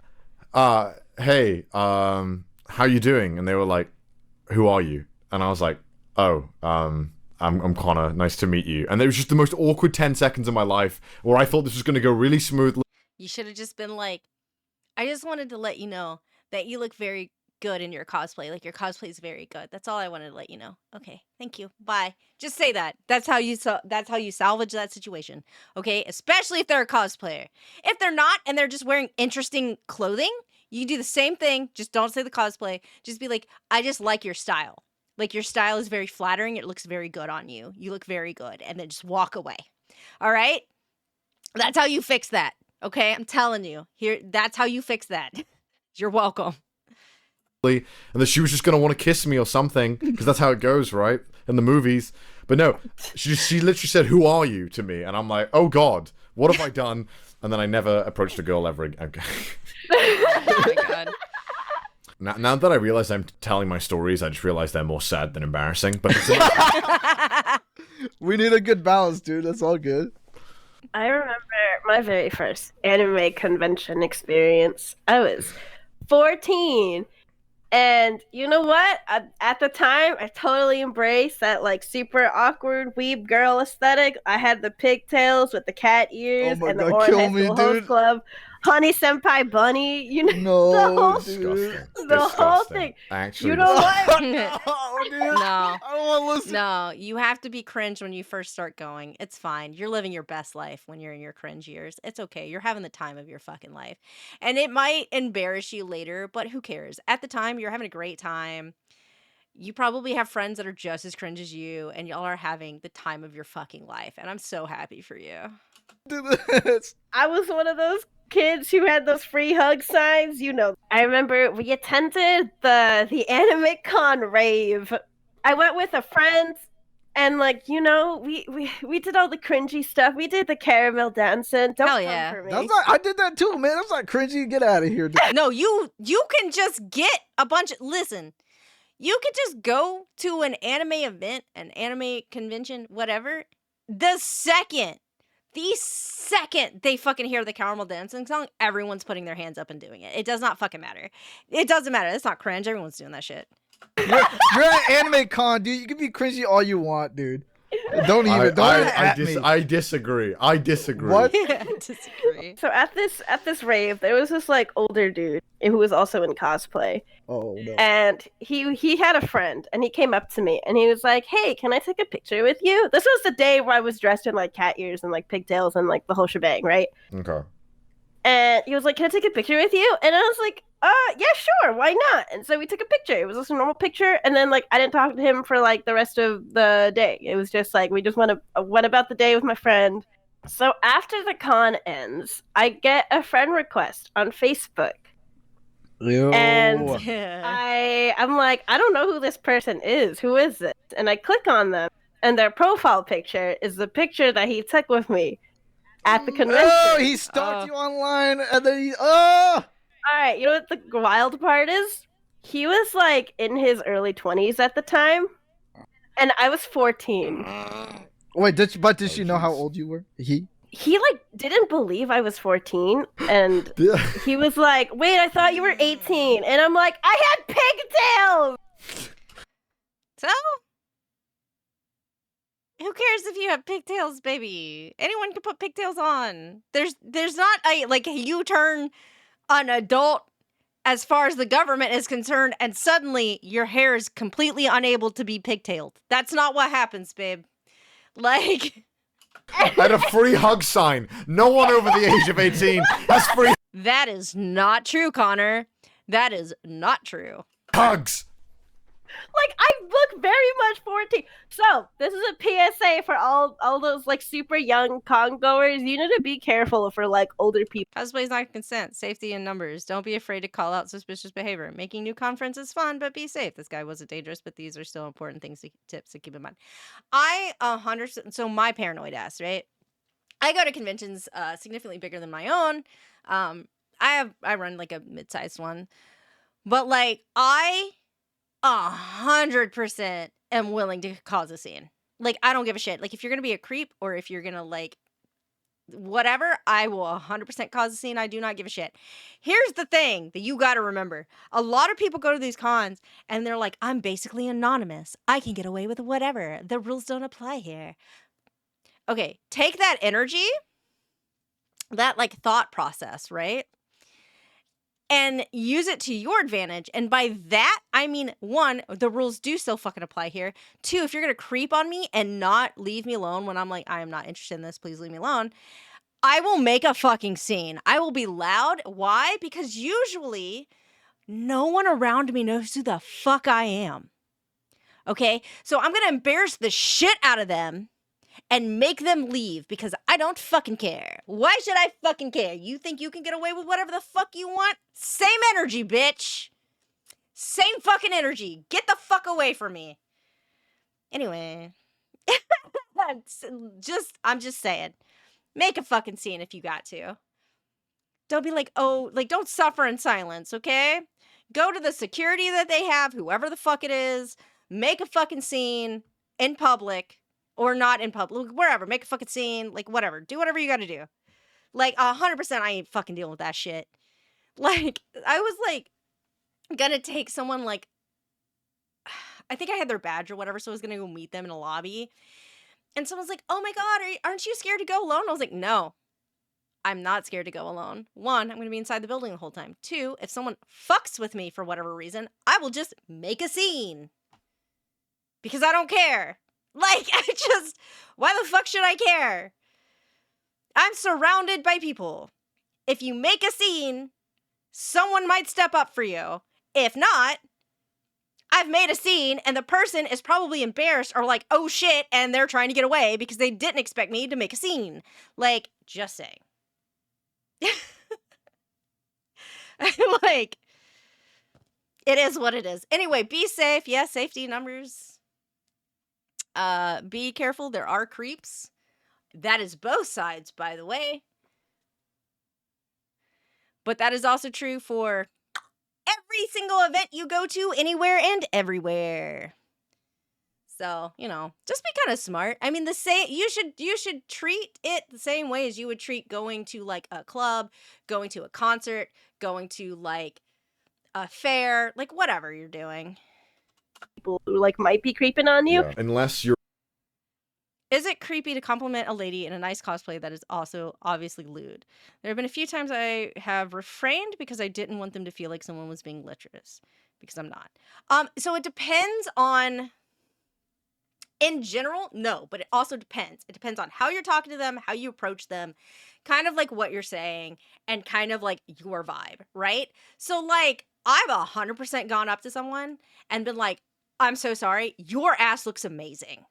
"Hey, how you doing?" And they were like, "Who are you?" And I was like, "Oh, I'm Connor. Nice to meet you." And it was just the most awkward 10 seconds of my life where I thought this was going to go really smoothly. You should have just been like, "I just wanted to let you know that you look very good in your cosplay. Like your cosplay is very good. That's all I wanted to let you know." Okay, thank you. Bye. Just say that. That's how you salvage that situation. Okay, especially if they're a cosplayer. If they're not and they're just wearing interesting clothing, you do the same thing. Just don't say the cosplay. Just be like, "I just like your style. Like your style is very flattering. It looks very good on you. You look very good." And then just walk away. All right? That's how you fix that. Okay? I'm telling you. That's how you fix that. You're welcome. And that she was just going to want to kiss me or something, because that's how it goes, right? In the movies. But no, she literally said, "Who are you?" to me. And I'm like, "Oh God, what have I done?" And then I never approached a girl ever again. Oh my God. Now that I realize I'm telling my stories, I just realize they're more sad than embarrassing. But We need a good balance, dude. That's all good. I remember my very first anime convention experience. I was 14. And you know what? At the time, I totally embraced that like super awkward weeb girl aesthetic. I had the pigtails with the cat ears Oh my and the God, Orange kill High me, School Host dude. Club. Honey Senpai Bunny, you know, No, whole- dude. the whole Disgusting. thing. Actually, You know what? No, dude. No. I don't want to listen. No, you have to be cringe when you first start going. It's fine. You're living your best life when you're in your cringe years. It's okay. You're having the time of your fucking life. And it might embarrass you later, but who cares? At the time, you're having a great time. You probably have friends that are just as cringe as you, and y'all are having the time of your fucking life. And I'm so happy for you. Do this. I was one of those kids who had those free hug signs, you know. I remember we attended the Anime Con rave. I went with a friend, and like, you know, we did all the cringy stuff. We did the caramel dancing. Don't Hell come yeah. for me. That's not. I did that too, man. That's not cringy. Get out of here, dude. No, you can just get a bunch of, listen, you could just go to an anime event, an anime convention, whatever. The second they fucking hear the caramel dancing song, everyone's putting their hands up and doing it. It does not fucking matter. It doesn't matter. It's not cringe. Everyone's doing that shit. You're at Anime Con, dude. You can be cringy all you want, dude. Don't even. Don't even at me. I disagree. I disagree. What? I disagree. So at this rave, there was this like older dude who was also in cosplay, Oh no. and he had a friend, and he came up to me, and he was like, "Hey, can I take a picture with you?" This was the day where I was dressed in like cat ears and like pigtails and like the whole shebang, right? Okay. And he was like, "Can I take a picture with you?" And I was like, yeah, sure, why not?" And so we took a picture. It was just a normal picture, and then like I didn't talk to him for like the rest of the day. It was just like we just went about the day with my friend. So after the con ends, I get a friend request on Facebook. Ew. And Yeah. I'm like, I don't know who this person is. Who is this? And I click on them, and their profile picture is the picture that he took with me at the convention. Oh, he stalked you online, and then he. Oh. All right, you know what the wild part is? He was like in his early 20s at the time, and I was 14. Wait, did you know how jeez. old you were? He like didn't believe I was 14, and he was like, "Wait, I thought you were 18." And I'm like, "I had pigtails." So, who cares if you have pigtails, baby? Anyone can put pigtails on. There's not a like you turn an adult as far as the government is concerned, and suddenly your hair is completely unable to be pigtailed. That's not what happens, babe. Like, At a free hug sign. No one over the age of 18 has free that is not true, Connor. That is not true. hugs. Like, I look very much 14. So, this is a PSA for all those, like, super young con goers. You need to be careful for, like, older people. Cosplay is not consent. Safety in numbers. Don't be afraid to call out suspicious behavior. Making new conference is fun, but be safe. This guy wasn't dangerous, but these are still important tips to keep in mind. I 100%. So my paranoid ass, right? I go to conventions significantly bigger than my own. I run like a mid-sized one, but like I 100% am willing to cause a scene. Like, I don't give a shit. Like, if you're gonna be a creep or if you're gonna like whatever, I will 100% cause a scene. I do not give a shit. Here's the thing that you gotta remember. A lot of people go to these cons and they're like, I'm basically anonymous. I can get away with whatever. The rules don't apply here. Okay, take that energy, that like thought process, right? And use it to your advantage. And by that, I mean, one, the rules do still fucking apply here. Two, if you're going to creep on me and not leave me alone when I'm like, I am not interested in this, please leave me alone, I will make a fucking scene. I will be loud. Why? Because usually no one around me knows who the fuck I am. Okay? So I'm going to embarrass the shit out of them and make them leave because I don't fucking care. Why should I fucking care? You think you can get away with whatever the fuck you want? Same energy, bitch. Same fucking energy. Get the fuck away from me. Anyway. I'm just saying. Make a fucking scene if you got to. Don't be like, oh, like, don't suffer in silence, okay? Go to the security that they have, whoever the fuck it is. Make a fucking scene in public. Or not in public, wherever. Make a fucking scene, like, whatever. Do whatever you gotta do. Like, 100% I ain't fucking dealing with that shit. Like, I was, like, gonna take someone, like, I think I had their badge or whatever, so I was gonna go meet them in a lobby. And someone's like, oh my god, aren't you scared to go alone? I was like, no. I'm not scared to go alone. 1, I'm going to be inside the building the whole time. 2, if someone fucks with me for whatever reason, I will just make a scene. Because I don't care. Like, why the fuck should I care? I'm surrounded by people. If you make a scene, someone might step up for you. If not, I've made a scene and the person is probably embarrassed or like, oh shit, and they're trying to get away because they didn't expect me to make a scene. Like, just saying. Like, it is what it is. Anyway, be safe. Yeah, safety numbers. Be careful. There are creeps. That is both sides, by the way. But that is also true for every single event you go to, anywhere and everywhere. So, you know, just be kind of smart. I mean, you should treat it the same way as you would treat going to like a club, going to a concert, going to like a fair, like whatever you're doing. People who like might be creeping on you. Yeah. Unless you're. Is it creepy to compliment a lady in a nice cosplay that is also obviously lewd? There have been a few times I have refrained because I didn't want them to feel like someone was being lecherous, because I'm not. So it depends on, in general, no, but it also depends. It depends on how you're talking to them, how you approach them, kind of like what you're saying, and kind of like your vibe, right? So like, I've 100% gone up to someone and been like, I'm so sorry, your ass looks amazing.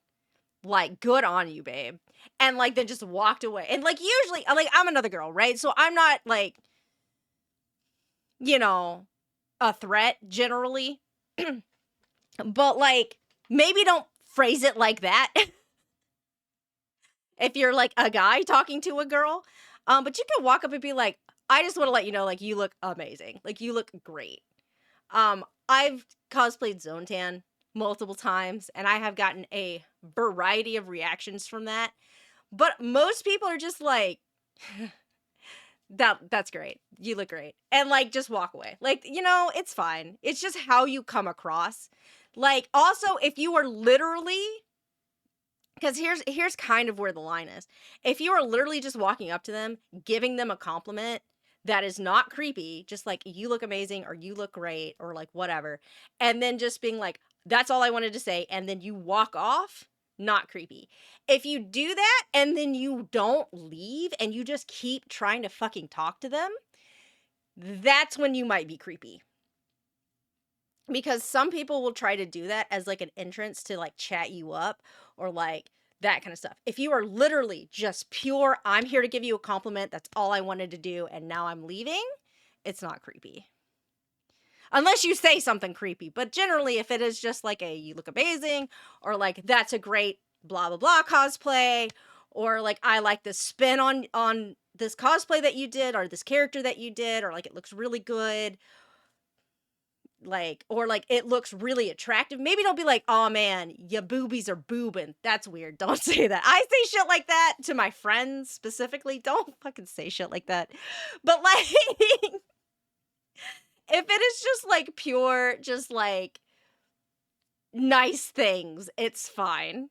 Like, good on you, babe. And like, then just walked away. And like, usually, like, I'm another girl, right? So I'm not like, you know, a threat generally. But like, maybe don't phrase it like that. If you're like a guy talking to a girl. But you can walk up and be like, I just want to let you know, like, you look amazing. Like, you look great. I've cosplayed Zone Tan multiple times, and I have gotten a variety of reactions from that. But most people are just like, that's great. You look great. And like, just walk away. Like, you know, it's fine. It's just how you come across. Like, also, if you are literally, because here's kind of where the line is. If you are literally just walking up to them, giving them a compliment that is not creepy, just like, you look amazing, or you look great, or like whatever, and then just being like, that's all I wanted to say, and then you walk off, not creepy. If you do that and then you don't leave and you just keep trying to fucking talk to them, that's when you might be creepy. Because some people will try to do that as like an entrance to like chat you up or like that kind of stuff. If you are literally just pure, I'm here to give you a compliment, that's all I wanted to do, and now I'm leaving, it's not creepy. Unless you say something creepy. But generally, if it is just like a, you look amazing, or like, that's a great blah, blah, blah cosplay, or like, I like this spin on this cosplay that you did, or this character that you did, or like, it looks really good, like, or like, it looks really attractive. Maybe don't be like, oh man, your boobies are boobing. That's weird. Don't say that. I say shit like that to my friends specifically. Don't fucking say shit like that. But like, if it is just like pure, just like nice things, it's fine.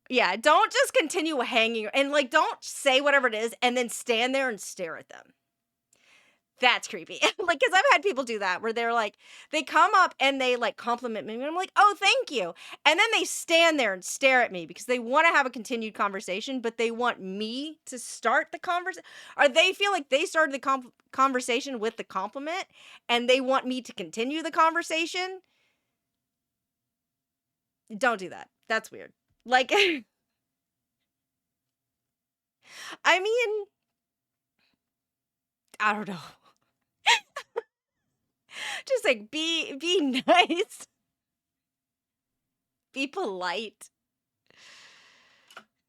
Yeah, don't just continue hanging, and like, don't say whatever it is and then stand there and stare at them. That's creepy. Like, because I've had people do that where they're like, they come up and they like compliment me, and I'm like, oh, thank you. And then they stand there and stare at me because they want to have a continued conversation, but they want me to start the conversation. Or they feel like they started the conversation with the compliment and they want me to continue the conversation. Don't do that. That's weird. Like, I mean, I don't know. Just like, be nice. Be polite.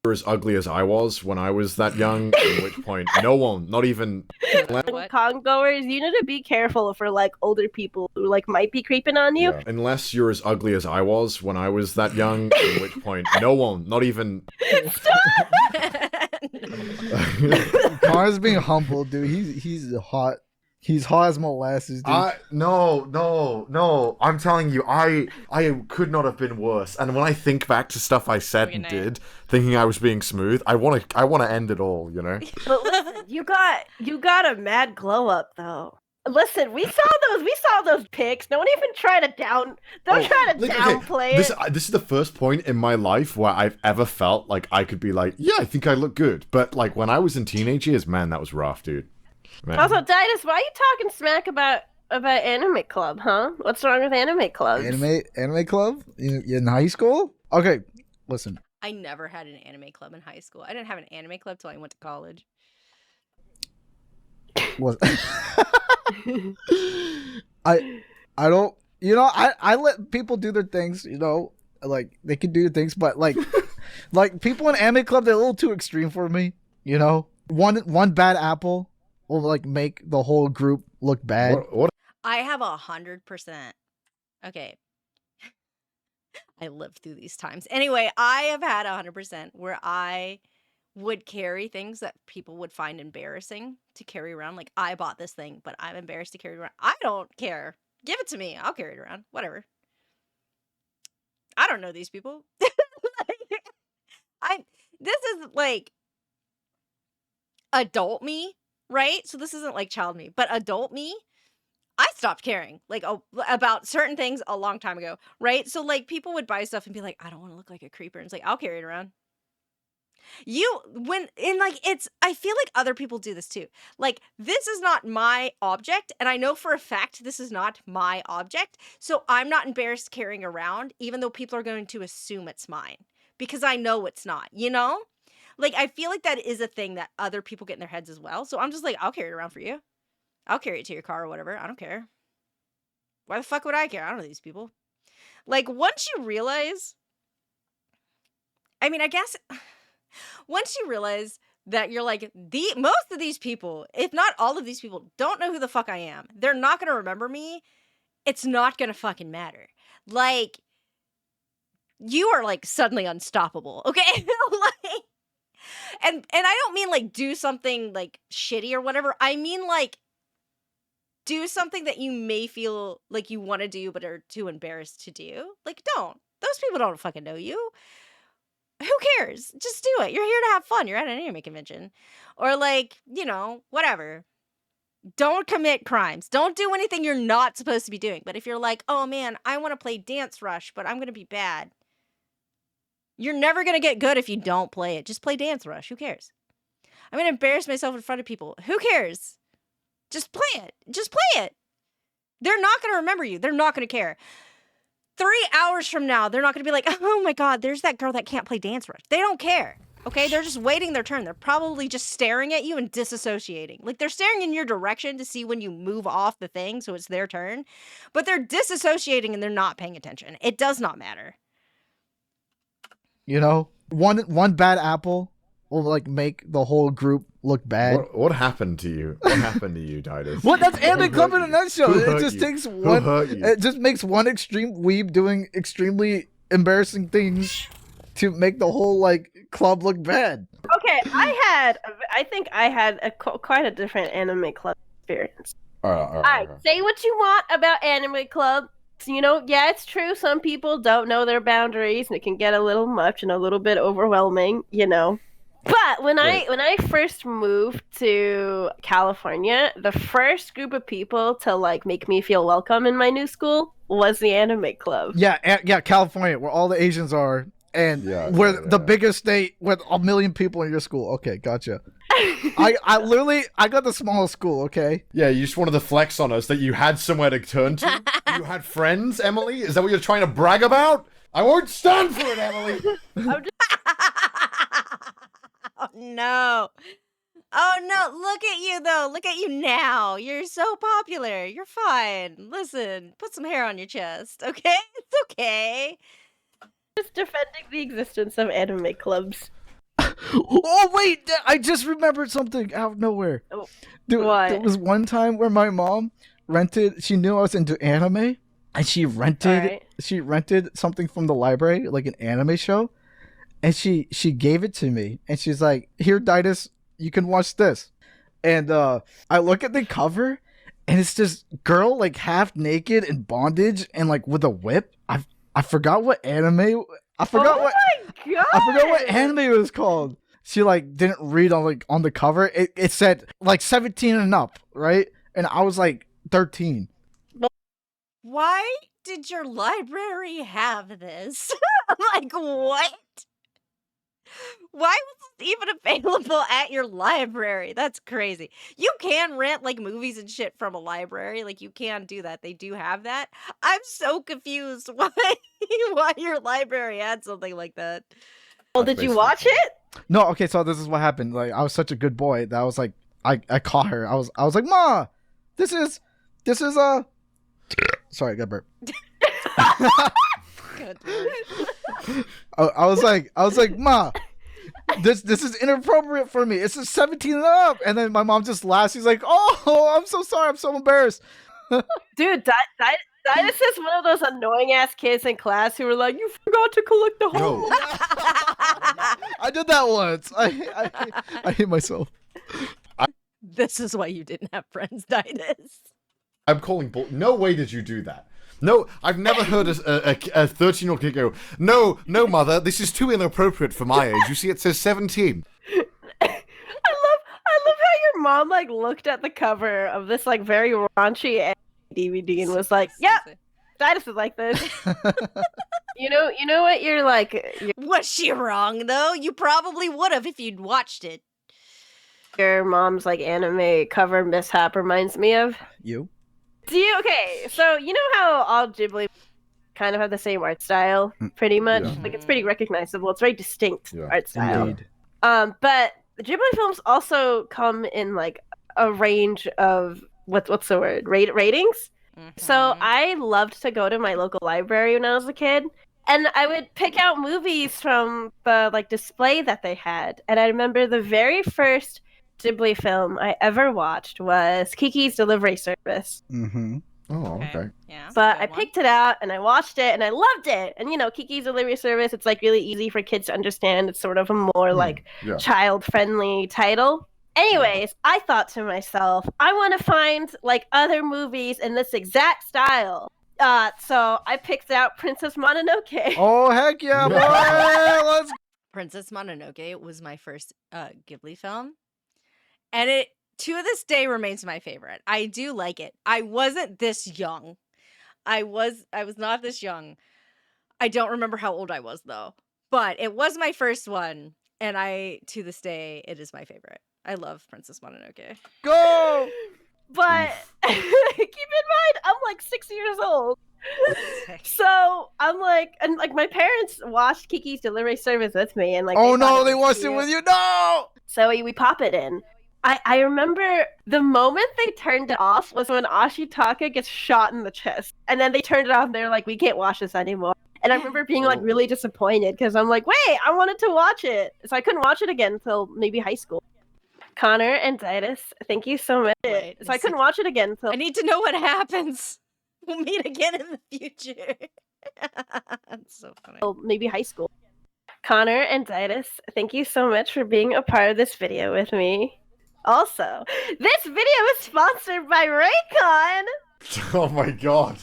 As ugly as I was when I was that young, at which point no one, not even What? Con goers, you need to be careful for like older people who like might be creeping on you. Yeah. Unless you're as ugly as I was when I was that young, at which point no one, not even Connor's being humble, dude. He's hot. He's hot as molasses, dude. No. I'm telling you, I could not have been worse. And when I think back to stuff I said and did, thinking I was being smooth, I want to end it all, you know. But listen, you got a mad glow up though. Listen, we saw those pics. Don't even try to downplay it. This is the first point in my life where I've ever felt like I could be like, yeah, I think I look good. But like when I was in teenage years, man, that was rough, dude. Man. Also, Daidus, why are you talking smack about Anime Club, huh? What's wrong with anime clubs? Anime club in high school? Okay, listen. I never had an anime club in high school. I didn't have an anime club till I went to college. Was I don't, I let people do their things, like they can do things, but like like people in anime club, they're a little too extreme for me, one bad apple will like make the whole group look bad. What? I have 100%. Okay. I lived through these times. Anyway, I have had 100% where I would carry things that people would find embarrassing to carry around. Like, I bought this thing, but I'm embarrassed to carry it around. I don't care. Give it to me. I'll carry it around. Whatever. I don't know these people. This is like adult me, right? So this isn't like child me, but adult me. I stopped caring like about certain things a long time ago, right? So like people would buy stuff and be like, I don't want to look like a creeper. And it's like, I'll carry it around. I feel like other people do this too. Like, this is not my object, and I know for a fact this is not my object, so I'm not embarrassed carrying around, even though people are going to assume it's mine, because I know it's not, Like, I feel like that is a thing that other people get in their heads as well, so I'm just like, I'll carry it around for you. I'll carry it to your car or whatever. I don't care. Why the fuck would I care? I don't know these people. Like, once you realize... I mean, I guess... Once you realize that you're like, most of these people, if not all of these people, don't know who the fuck I am. They're not going to remember me. It's not going to fucking matter. Like, you are like suddenly unstoppable, okay? Like, and I don't mean like do something like shitty or whatever. I mean like do something that you may feel like you want to do but are too embarrassed to do. Like, don't. Those people don't fucking know you. Who cares? Just do it. You're here to have fun. You're at an anime convention. Or like, whatever. Don't commit crimes. Don't do anything you're not supposed to be doing. But if you're like, oh man, I want to play Dance Rush, but I'm going to be bad. You're never going to get good if you don't play it. Just play Dance Rush. Who cares? I'm going to embarrass myself in front of people. Who cares? Just play it. Just play it. They're not going to remember you. They're not going to care. 3 hours from now, they're not going to be like, oh my God, there's that girl that can't play Dance Rush. They don't care. Okay? They're just waiting their turn. They're probably just staring at you and disassociating. Like, they're staring in your direction to see when you move off the thing so it's their turn. But they're disassociating and they're not paying attention. It does not matter. One bad apple will like make the whole group look bad. What happened to you? What happened to you, Daidus? What? That's anime club in a nutshell. It just takes one. Hurt you? It just makes one extreme weeb doing extremely embarrassing things to make the whole like club look bad. Okay, I think I had quite a different anime club experience. All right. Say what you want about anime club. Yeah, it's true. Some people don't know their boundaries, and it can get a little much and a little bit overwhelming. But when I first moved to California, the first group of people to like make me feel welcome in my new school was the anime club. Yeah, California, where all the Asians are, and we're the biggest state with 1 million people in your school. Okay, gotcha. I got the smallest school. Okay. Yeah, you just wanted to flex on us that you had somewhere to turn to. You had friends, Emily. Is that what you're trying to brag about? I won't stand for it, Emily. Oh no. Oh no, look at you though. Look at you now. You're so popular. You're fine. Listen, put some hair on your chest, okay? It's okay. Just defending the existence of anime clubs. Oh wait, I just remembered something out of nowhere. Dude, what? There was one time where my mom she knew I was into anime, and she rented something from the library, like an anime show. And she gave it to me, and she's like, "Here, Daidus, you can watch this." And I look at the cover, and it's this girl like half naked in bondage and like with a whip. I forgot what anime. I forgot what. My God. I forgot what anime it was called. She like didn't read on the cover. It said like 17 and up, right? And I was like 13. Why did your library have this? Like, what? Why was this even available at your library? That's crazy. You can rent like movies and shit from a library. Like, you can do that. They do have that. I'm so confused why your library had something like that. Well, did you watch it? No, okay, so this is what happened. Like, I was such a good boy that I was like, I caught her. I was like, Ma, this is sorry, I got burp. Good Lord. I was like, Ma, this is inappropriate for me. It's a 17 and up. And then my mom just laughs. She's like, oh, I'm so sorry. I'm so embarrassed. Dude, Daidus is one of those annoying ass kids in class who were like, you forgot to collect the No. homework. I did that once. I hate myself. This is why you didn't have friends, Daidus. I'm calling bull. No way did you do that. No, I've never heard a 13-year-old kid go, no, mother, this is too inappropriate for my age. You see, it says 17. I love how your mom like looked at the cover of this like very raunchy DVD and was like, "Yep, Daidus is like this." you know what? You're like, Was she wrong, though? You probably would have if you'd watched it. your mom's like anime cover mishap reminds me of. You? Okay, so you know how all Ghibli kind of have the same art style, pretty much. Yeah. Like it's pretty recognizable. It's very distinct art style. Indeed. But Ghibli films also come in like a range of what's the word? Ratings. So I loved to go to my local library when I was a kid, and I would pick out movies from the like display that they had. And I remember the very first Ghibli film I ever watched was Kiki's Delivery Service. Mm-hmm. Oh, okay. Yeah. But good I one. picked it out and I watched it and I loved it. And you know, Kiki's Delivery Service, it's like really easy for kids to understand. It's sort of a more like Yeah. child-friendly title. Anyways, I thought to myself, I want to find like other movies in this exact style. So I picked out Princess Mononoke. Oh, heck yeah, boy! Let's Princess Mononoke was my first Ghibli film. And it, to this day, remains my favorite. I do like it. I wasn't this young. I was not this young. I don't remember how old I was, though. But it was my first one. And to this day, it is my favorite. I love Princess Mononoke. go! But keep in mind, I'm like 6 years old. So I'm like, and like my parents watched Kiki's Delivery Service with me, and like, Oh they thought no, it they was watched it cute. with you. No! So we pop it in. I remember the moment they turned it off was when Ashitaka gets shot in the chest, and then they turned it off. And they're like, "We can't watch this anymore." And I remember being like really disappointed because I'm like, "Wait, I wanted to watch it," so I couldn't watch it again until maybe high school. Connor and Daidus, thank you so much. Wait, So I couldn't watch it again until I need to know what happens. We'll meet again in the future. That's so funny. maybe high school. Connor and Daidus, thank you so much for being a part of this video with me. Also, this video is sponsored by Raycon. Oh my god.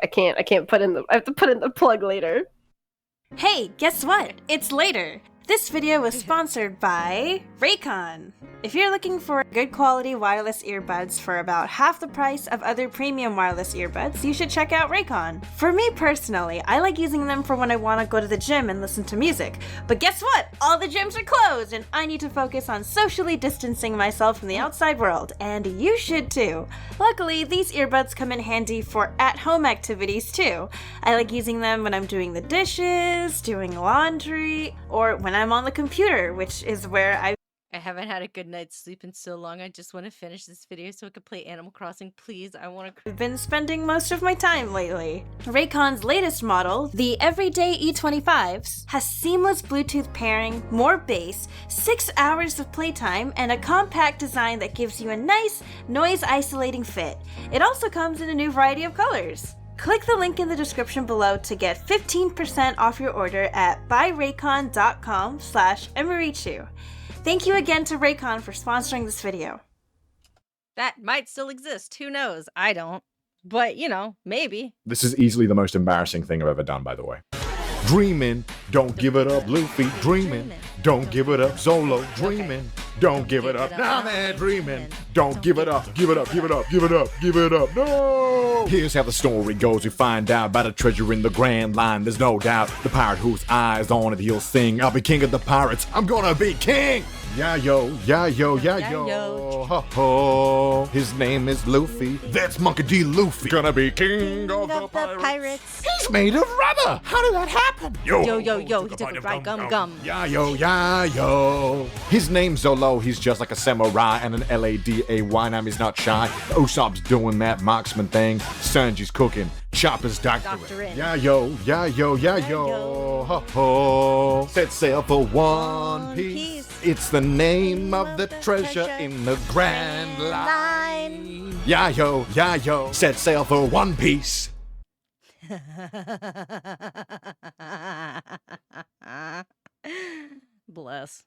I can't put in I have to put in the plug later. Hey, guess what? It's later. This video was sponsored by Raycon. If you're looking for good quality wireless earbuds for about half the price of other premium wireless earbuds, you should check out Raycon. For me personally, I like using them for when I want to go to the gym and listen to music. But guess what? All the gyms are closed and I need to focus on socially distancing myself from the outside world, and you should too. Luckily, these earbuds come in handy for at-home activities too. I like using them when I'm doing the dishes, doing laundry, or when I'm on the computer, which is where I haven't had a good night's sleep in so long. I just want to finish this video so I can play Animal Crossing. Please, I want to. I've been spending most of my time lately. Raycon's latest model, the Everyday E25s, has seamless Bluetooth pairing, more bass, 6 hours of playtime, and a compact design that gives you a nice, noise-isolating fit. It also comes in a new variety of colors. Click the link in the description below to get 15% off your order at buyraycon.com/Emirichu. Thank you again to Raycon for sponsoring this video. That might still exist. Who knows? I don't. But, maybe. This is easily the most embarrassing thing I've ever done, by the way. Dreaming, don't give it up, Luffy. Dreaming, don't give it up, Zolo. Dreaming, don't give it up. Nah, man, dreaming. Don't give it up, give it up, give it up, give it up, give it up. No! Here's how the story goes. We find out about a treasure in the Grand Line. There's no doubt the pirate whose eyes on it, he'll sing. I'll be king of the pirates. I'm gonna be king. Yeah, yo, yeah, yo, yeah, yo. Ho, ho. His name is Luffy. That's Monkey D. Luffy. Gonna be king of the pirates. He's made of rubber. How did that happen? Yo, he took a right gum. Yeah, yo, yeah, yo. His name's Zolo. He's just like a samurai and an Lady. Now he's not shy. Usopp's doing that marksman thing. Sanji's cooking. Chopper's doctoring. Yeah, yo, yeah, yo, yeah, yo. Ho, ho. Set sail for One Piece. It's the name of the treasure in the Grand Line. Yeah, yo. Set sail for One Piece. Bless.